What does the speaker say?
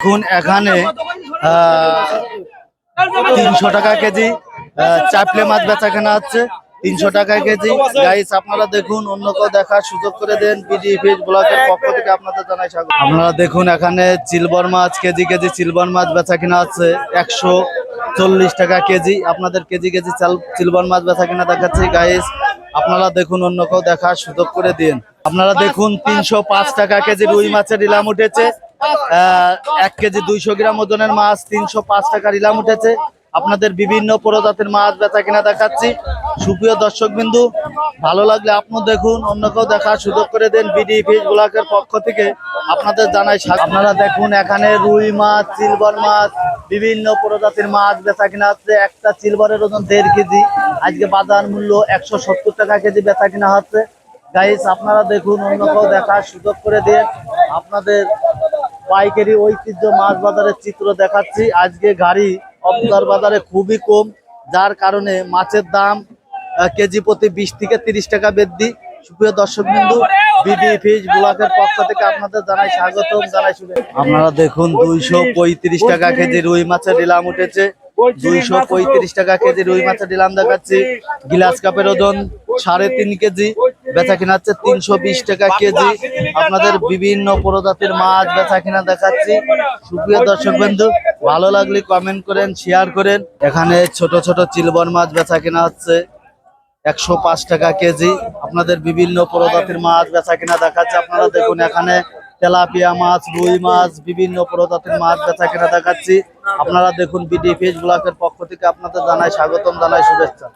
এখন এখানে 300 টাকা কেজি চাপলে মাছ বেচা কেনা হচ্ছে। 300 টাকা কেজি। গাইস আপনারা দেখুন, অন্য কেউ দেখার সুযোগ করে দেন। বিডি ফিশ ব্লকের পক্ষ থেকে আপনাদের জানাই স্বাগত। আপনারা দেখুন এখানে সিলভার মাছ কেজি সিলভার মাছ বেচা কেনা হচ্ছে 140 টাকা কেজি। আপনাদের কেজি সিলভার মাছ বেচা কেনা দেখাচ্ছি। গাইস আপনারা দেখুন, অন্য কেউ দেখার সুযোগ করে দিন। আপনারা দেখুন 305 টাকা কেজি রুই মাছের ইলাম উঠেছে। 1 কেজি 200 গ্রাম ওজনের মাছ 305 টাকার ইলাম উঠেছে। আপনাদের বিভিন্ন প্রজাতির মাছ বেচা কিনা দেখাচ্ছি। সুপ্রিয় দর্শক বিন্দু, ভালো লাগলে আপনি দেখুন, অন্য কেউ দেখার সুযোগ করে দেন। বিডি ফিশ ব্লকের পক্ষ থেকে আপনাদের জানাই। আপনারা দেখুন এখানে রুই মাছ, সিলভার মাছ, বিভিন্ন প্রজাতির মাছ বেচা কিনা হচ্ছে। একটা সিলভারের ওজন 1.5 কেজি। আজকে বাজার মূল্য 170 টাকা কেজি বেচা কিনা হচ্ছে। গাইস আপনারা দেখুন, অন্য কেউ দেখার সুযোগ করে দিয়ে আপনাদের পাইকারি ঐতিহ্য মাছ বাজারের চিত্র দেখাচ্ছি। আজকে গাড়ি অবদার বাজারে খুবই কম, যার কারণে মাছের দাম কেজি প্রতি 20 থেকে 30 টাকা বৃদ্ধি। সুপ্রিয় দর্শক বিন্দু, বিডি ফিশ ব্লকের পক্ষ থেকে আপনাদের জানাই স্বাগতম, জানাই শুভেচ্ছা। আপনারা দেখুন 235 টাকা কেজি রুই মাছের ইলাম উঠেছে। 235 টাকা কেজি রুই মাছের ইলাম দেখাচ্ছি। গ্লাস কাপের ওজন 3.5 কেজি, বেচা কিনা হচ্ছে 320 টাকা কেজি। আপনাদের বিভিন্ন প্রজাতির মাছ বেচা কিনা দেখাচ্ছি। সুপ্রিয় দর্শক বন্ধু, ভালো লাগলে কমেন্ট করেন, শেয়ার করেন। এখানে ছোট ছোট সিলভার মাছ বেচা কিনা হচ্ছে 105 টাকা কেজি। আপনাদের বিভিন্ন প্রজাতির মাছ বেচা কিনা দেখাচ্ছে। আপনারা দেখুন এখানে তেলাপিয়া মাছ, রুই মাছ, বিভিন্ন প্রজাতির মাছ বেচা কিনা দেখাচ্ছি। আপনারা দেখুন, বিডি ফিশ ব্লকের পক্ষ থেকে আপনাদের জানাই স্বাগতম, জানাই শুভেচ্ছা।